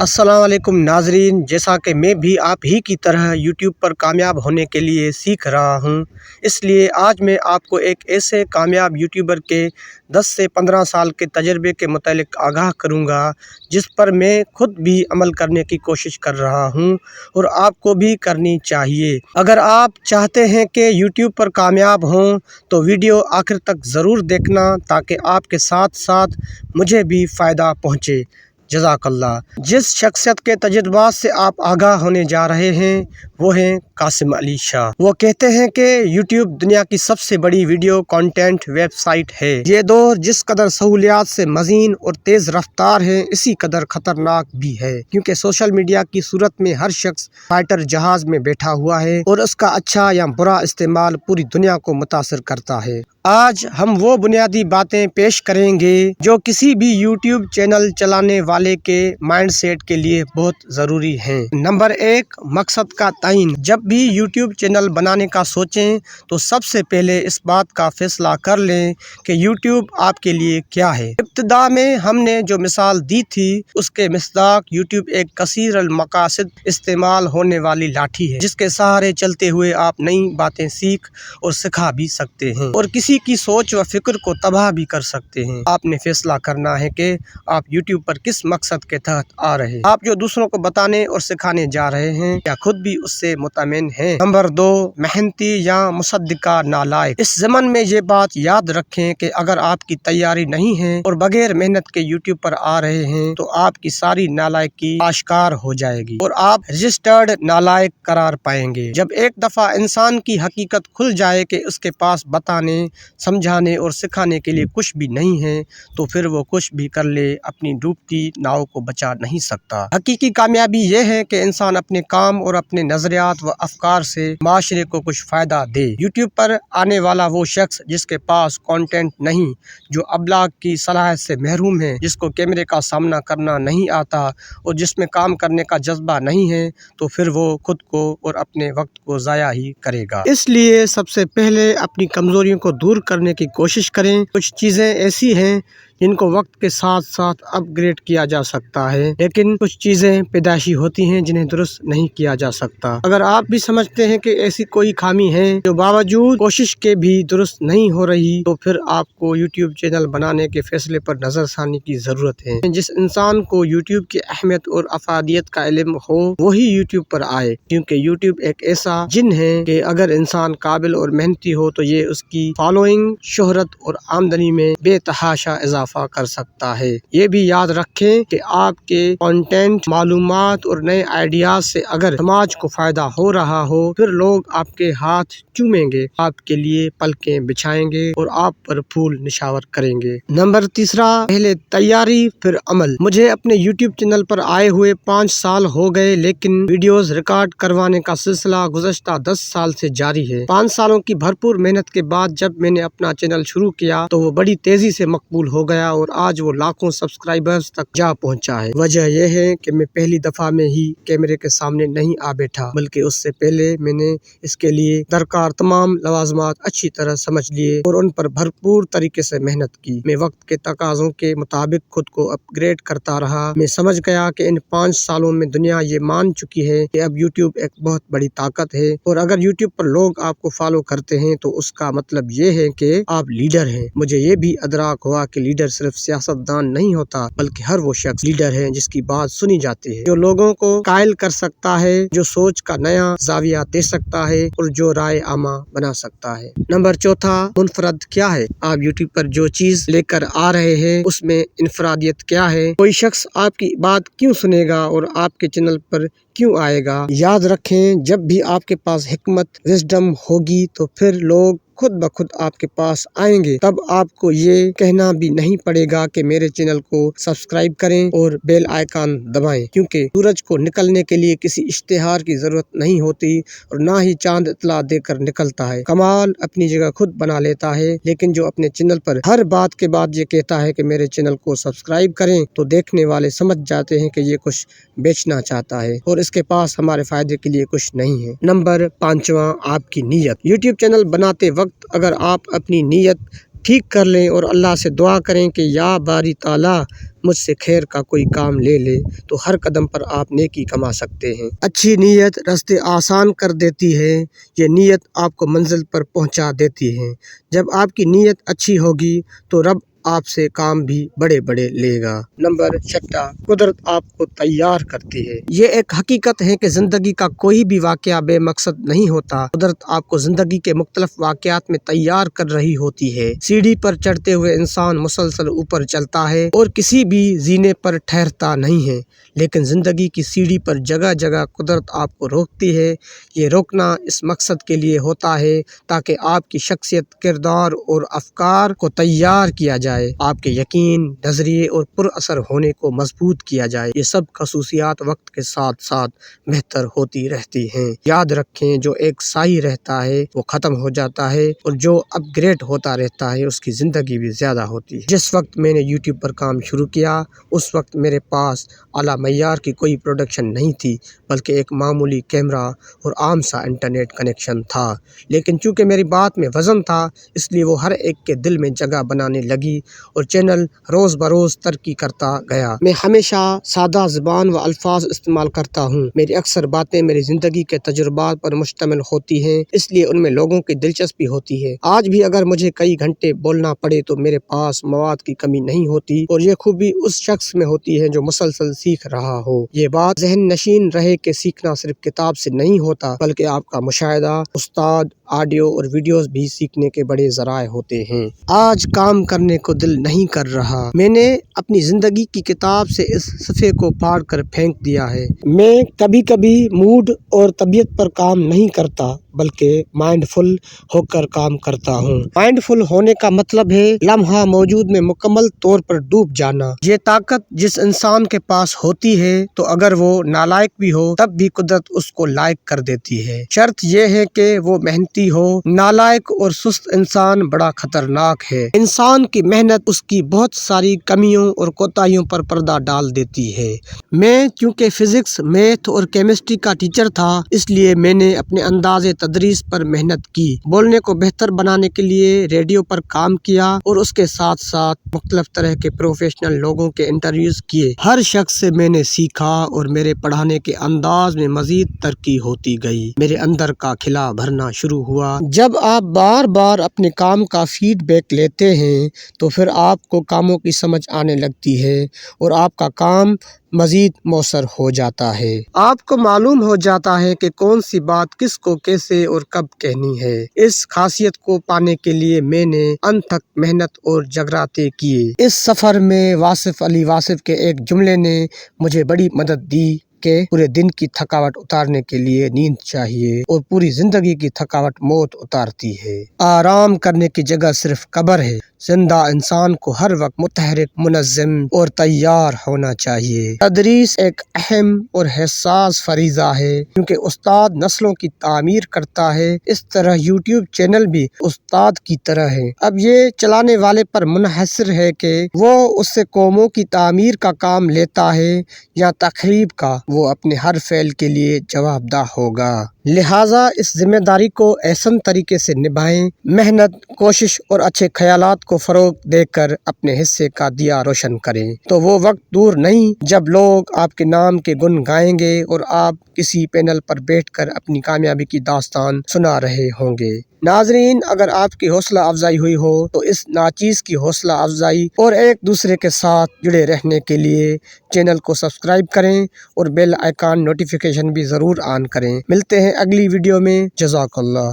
السلام علیکم ناظرین، جیسا کہ میں بھی آپ ہی کی طرح یوٹیوب پر کامیاب ہونے کے لیے سیکھ رہا ہوں، اس لیے آج میں آپ کو ایک ایسے کامیاب یوٹیوبر کے 10 سے 15 سال کے تجربے کے متعلق آگاہ کروں گا جس پر میں خود بھی عمل کرنے کی کوشش کر رہا ہوں اور آپ کو بھی کرنی چاہیے۔ اگر آپ چاہتے ہیں کہ یوٹیوب پر کامیاب ہوں تو ویڈیو آخر تک ضرور دیکھنا تاکہ آپ کے ساتھ ساتھ مجھے بھی فائدہ پہنچے۔ جزاک اللہ۔ جس شخصیت کے تجربات سے آپ آگاہ ہونے جا رہے ہیں وہ ہیں قاسم علی شاہ۔ وہ کہتے ہیں کہ یوٹیوب دنیا کی سب سے بڑی ویڈیو کانٹینٹ ویب سائٹ ہے۔ یہ دور جس قدر سہولیات سے مزین اور تیز رفتار ہے، اسی قدر خطرناک بھی ہے، کیونکہ سوشل میڈیا کی صورت میں ہر شخص فائٹر جہاز میں بیٹھا ہوا ہے اور اس کا اچھا یا برا استعمال پوری دنیا کو متاثر کرتا ہے۔ آج ہم وہ بنیادی باتیں پیش کریں گے جو کسی بھی یوٹیوب چینل چلانے والے کے مائنڈ سیٹ کے لیے بہت ضروری ہیں۔ نمبر 1، مقصد کا تعین۔ جب بھی یوٹیوب چینل بنانے کا سوچیں تو سب سے پہلے اس بات کا فیصلہ کر لیں کہ یوٹیوب آپ کے لیے کیا ہے۔ ابتدا میں ہم نے جو مثال دی تھی اس کے مصداق یوٹیوب ایک کثیر المقاصد استعمال ہونے والی لاٹھی ہے جس کے سہارے چلتے ہوئے آپ نئی باتیں سیکھ اور سکھا بھی سکتے ہیں اور کسی کی سوچ و فکر کو تباہ بھی کر سکتے ہیں۔ آپ نے فیصلہ کرنا ہے کہ آپ یوٹیوب پر کس مقصد کے تحت آ رہے ہیں۔ آپ جو دوسروں کو بتانے اور سکھانے جا رہے ہیں کیا خود بھی اس سے مطمئن ہیں؟ نمبر 2، محنتی یا مصدقہ نالائق۔ اس ضمن میں یہ بات یاد رکھیں کہ اگر آپ کی تیاری نہیں ہے اور بغیر محنت کے یوٹیوب پر آ رہے ہیں تو آپ کی ساری نالائقی آشکار ہو جائے گی اور آپ رجسٹرڈ نالائق قرار پائیں گے۔ جب ایک دفعہ انسان کی حقیقت کھل جائے کہ اس کے پاس بتانے، سمجھانے اور سکھانے کے لیے کچھ بھی نہیں ہے تو پھر وہ کچھ بھی کر لے اپنی ڈوبتی ناؤ کو بچا نہیں سکتا۔ حقیقی کامیابی یہ ہے کہ انسان اپنے کام اور اپنے نظریات و افکار سے معاشرے کو کچھ فائدہ دے۔ یوٹیوب پر آنے والا وہ شخص جس کے پاس کانٹینٹ نہیں، جو ابلاغ کی صلاحیت سے محروم ہے، جس کو کیمرے کا سامنا کرنا نہیں آتا اور جس میں کام کرنے کا جذبہ نہیں ہے، تو پھر وہ خود کو اور اپنے وقت کو ضائع ہی کرے گا۔ اس لیے سب سے پہلے اپنی کمزوریوں کو دور کرنے کی کوشش کریں۔ کچھ چیزیں ایسی ہیں جن کو وقت کے ساتھ ساتھ اپ گریڈ کیا جا سکتا ہے، لیکن کچھ چیزیں پیدائشی ہوتی ہیں جنہیں درست نہیں کیا جا سکتا۔ اگر آپ بھی سمجھتے ہیں کہ ایسی کوئی خامی ہے جو باوجود کوشش کے بھی درست نہیں ہو رہی تو پھر آپ کو یوٹیوب چینل بنانے کے فیصلے پر نظر ثانی کی ضرورت ہے۔ جس انسان کو یوٹیوب کی اہمیت اور افادیت کا علم ہو وہی یوٹیوب پر آئے، کیونکہ یوٹیوب ایک ایسا جن ہے کہ اگر انسان قابل اور محنتی ہو تو یہ اس کی فالوئنگ، شہرت اور آمدنی میں بے تحاشا اضافہ کر سکتا ہے۔ یہ بھی یاد رکھیں کہ آپ کے کانٹینٹ، معلومات اور نئے آئیڈیاز سے اگر سماج کو فائدہ ہو رہا ہو پھر لوگ آپ کے ہاتھ چومیں گے، آپ کے لیے پلکیں بچھائیں گے اور آپ پر پھول نشاور کریں گے۔ نمبر 3، پہلے تیاری پھر عمل۔ مجھے اپنے یوٹیوب چینل پر آئے ہوئے 5 سال ہو گئے، لیکن ویڈیوز ریکارڈ کروانے کا سلسلہ گزشتہ 10 سال سے جاری ہے۔ 5 سالوں کی بھرپور محنت کے بعد جب میں نے اپنا چینل شروع کیا تو وہ بڑی تیزی سے مقبول ہو گیا اور آج وہ لاکھوں سبسکرائبرز تک جا پہنچا ہے۔ وجہ یہ ہے کہ میں پہلی دفعہ میں ہی کیمرے کے سامنے نہیں آ بیٹھا، بلکہ اس سے پہلے میں نے اس کے لیے درکار تمام لوازمات اچھی طرح سمجھ لیے اور ان پر بھرپور طریقے سے محنت کی۔ میں وقت کے تقاضوں کے مطابق خود کو اپ گریڈ کرتا رہا۔ میں سمجھ گیا کہ ان 5 سالوں میں دنیا یہ مان چکی ہے کہ اب یوٹیوب ایک بہت بڑی طاقت ہے اور اگر یوٹیوب پر لوگ آپ کو فالو کرتے ہیں تو اس کا مطلب یہ ہے کہ آپ لیڈر ہیں۔ مجھے یہ بھی ادراک ہوا کہ لیڈر صرف سیاست دان نہیں ہوتا بلکہ ہر وہ شخص لیڈر ہے جس کی بات سنی جاتی ہے، جو لوگوں کو قائل کر سکتا ہے، جو سوچ کا نیا زاویہ دے سکتا ہے اور جو رائے عامہ بنا سکتا ہے۔ نمبر 4، منفرد کیا ہے؟ آپ یوٹیوب پر جو چیز لے کر آ رہے ہیں اس میں انفرادیت کیا ہے؟ کوئی شخص آپ کی بات کیوں سنے گا اور آپ کے چینل پر کیوں آئے گا؟ یاد رکھیں، جب بھی آپ کے پاس حکمت، وزڈم ہوگی تو پھر لوگ خود بخود آپ کے پاس آئیں گے۔ تب آپ کو یہ کہنا بھی نہیں پڑے گا کہ میرے چینل کو سبسکرائب کریں اور بیل آئیکن دبائیں، کیونکہ سورج کو نکلنے کے لیے کسی اشتہار کی ضرورت نہیں ہوتی اور نہ ہی چاند اطلاع دے کر نکلتا ہے۔ کمال اپنی جگہ خود بنا لیتا ہے، لیکن جو اپنے چینل پر ہر بات کے بعد یہ کہتا ہے کہ میرے چینل کو سبسکرائب کریں تو دیکھنے والے سمجھ جاتے ہیں کہ یہ کچھ بیچنا چاہتا ہے اور اس کے پاس ہمارے فائدے کے لیے کچھ نہیں ہے۔ نمبر 5، آپ کی نیت۔ یوٹیوب چینل بناتے وقت اگر آپ اپنی نیت ٹھیک کر لیں اور اللہ سے دعا کریں کہ یا باری تعالیٰ مجھ سے خیر کا کوئی کام لے لے، تو ہر قدم پر آپ نیکی کما سکتے ہیں۔ اچھی نیت راستے آسان کر دیتی ہے، یہ نیت آپ کو منزل پر پہنچا دیتی ہے۔ جب آپ کی نیت اچھی ہوگی تو رب آپ سے کام بھی بڑے بڑے لے گا۔ نمبر 6، قدرت آپ کو تیار کرتی ہے۔ یہ ایک حقیقت ہے کہ زندگی کا کوئی بھی واقعہ بے مقصد نہیں ہوتا۔ قدرت آپ کو زندگی کے مختلف واقعات میں تیار کر رہی ہوتی ہے۔ سیڑھی پر چڑھتے ہوئے انسان مسلسل اوپر چلتا ہے اور کسی بھی زینے پر ٹھہرتا نہیں ہے، لیکن زندگی کی سیڑھی پر جگہ جگہ قدرت آپ کو روکتی ہے۔ یہ روکنا اس مقصد کے لیے ہوتا ہے تاکہ آپ کی شخصیت، کردار اور افکار کو تیار کیا جائے، آپ کے یقین، نظریے اور پر اثر ہونے کو مضبوط کیا جائے۔ یہ سب خصوصیات وقت کے ساتھ ساتھ بہتر ہوتی رہتی ہیں۔ یاد رکھیں، جو ایک سائی رہتا ہے وہ ختم ہو جاتا ہے، اور جو اپ گریڈ ہوتا رہتا ہے اس کی زندگی بھی زیادہ ہوتی ہے۔ جس وقت میں نے یوٹیوب پر کام شروع کیا اس وقت میرے پاس اعلیٰ معیار کی کوئی پروڈکشن نہیں تھی، بلکہ ایک معمولی کیمرہ اور عام سا انٹرنیٹ کنیکشن تھا، لیکن چونکہ میری بات میں وزن تھا اس لیے وہ ہر ایک کے دل میں جگہ بنانے لگی اور چینل روز بروز ترقی کرتا گیا۔ میں ہمیشہ سادہ زبان و الفاظ استعمال کرتا ہوں۔ میری اکثر باتیں میری زندگی کے تجربات پر مشتمل ہوتی ہیں، اس لیے ان میں لوگوں کی دلچسپی ہوتی ہے۔ آج بھی اگر مجھے کئی گھنٹے بولنا پڑے تو میرے پاس مواد کی کمی نہیں ہوتی، اور یہ خوبی اس شخص میں ہوتی ہے جو مسلسل سیکھ رہا ہو۔ یہ بات ذہن نشین رہے کہ سیکھنا صرف کتاب سے نہیں ہوتا، بلکہ آپ کا مشاہدہ، استاد، آڈیو اور ویڈیوز بھی سیکھنے کے بڑے ذرائع ہوتے ہیں۔ آج کام کرنے کو دل نہیں کر رہا۔ میں نے اپنی زندگی کی کتاب سے اس صفحے کو پھاڑ کر پھینک دیا ہے۔ میں کبھی کبھی موڈ اور طبیعت پر کام نہیں کرتا، بلکہ مائنڈ فل ہو کر کام کرتا ہوں۔ مائنڈ فل ہونے کا مطلب ہے لمحہ موجود میں مکمل طور پر ڈوب جانا۔ یہ طاقت جس انسان کے پاس ہوتی ہے تو اگر وہ نالائق بھی ہو تب بھی قدرت اس کو لائق کر دیتی ہے۔ شرط یہ ہے کہ وہ محنتی ہو۔ نالائق اور سست انسان بڑا خطرناک ہے۔ انسان کی محنت اس کی بہت ساری کمیوں اور کوتاہیوں پر پردہ ڈال دیتی ہے۔ میں چونکہ فزکس، میتھ اور کیمسٹری کا ٹیچر تھا، اس لیے میں نے اپنے انداز تدریس پر محنت کی، بولنے کو بہتر بنانے کے لیے ریڈیو پر کام کیا اور اس کے ساتھ ساتھ مختلف طرح کے پروفیشنل لوگوں کے انٹرویوز کیے۔ ہر شخص سے میں نے سیکھا اور میرے پڑھانے کے انداز میں مزید ترقی ہوتی گئی۔ میرے اندر کا کھلا بھرنا شروع ہوا۔ جب آپ بار بار اپنے کام کا فیڈ بیک لیتے ہیں تو پھر آپ کو کاموں کی سمجھ آنے لگتی ہے اور آپ کا کام مزید مؤثر ہو جاتا ہے۔ آپ کو معلوم ہو جاتا ہے کہ کون سی بات کس کو کیسے اور کب کہنی ہے۔ اس خاصیت کو پانے کے لیے میں نے انتھک محنت اور جگراتے کیے۔ اس سفر میں واصف علی واصف کے ایک جملے نے مجھے بڑی مدد دی کہ پورے دن کی تھکاوٹ اتارنے کے لیے نیند چاہیے اور پوری زندگی کی تھکاوٹ موت اتارتی ہے۔ آرام کرنے کی جگہ صرف قبر ہے۔ زندہ انسان کو ہر وقت متحرک، منظم اور تیار ہونا چاہیے۔ تدریس ایک اہم اور حساس فریضہ ہے، کیونکہ استاد نسلوں کی تعمیر کرتا ہے، اس طرح یوٹیوب چینل بھی استاد کی طرح ہے۔ اب یہ چلانے والے پر منحصر ہے کہ وہ اس سے قوموں کی تعمیر کا کام لیتا ہے یا تخریب کا۔ وہ اپنے ہر فعل کے لیے جواب دہ ہوگا، لہٰذا اس ذمہ داری کو احسن طریقے سے نبھائیں۔ محنت، کوشش اور اچھے خیالات کو فروغ دے کر اپنے حصے کا دیا روشن کریں، تو وہ وقت دور نہیں جب لوگ آپ کے نام کے گن گائیں گے اور آپ کسی پینل پر بیٹھ کر اپنی کامیابی کی داستان سنا رہے ہوں گے۔ ناظرین، اگر آپ کی حوصلہ افزائی ہوئی ہو تو اس ناچیز کی حوصلہ افزائی اور ایک دوسرے کے ساتھ جڑے رہنے کے لیے چینل کو سبسکرائب کریں اور بیل آئیکن نوٹیفیکیشن بھی ضرور آن کریں۔ ملتے ہیں اگلی ویڈیو میں۔ جزاک اللہ۔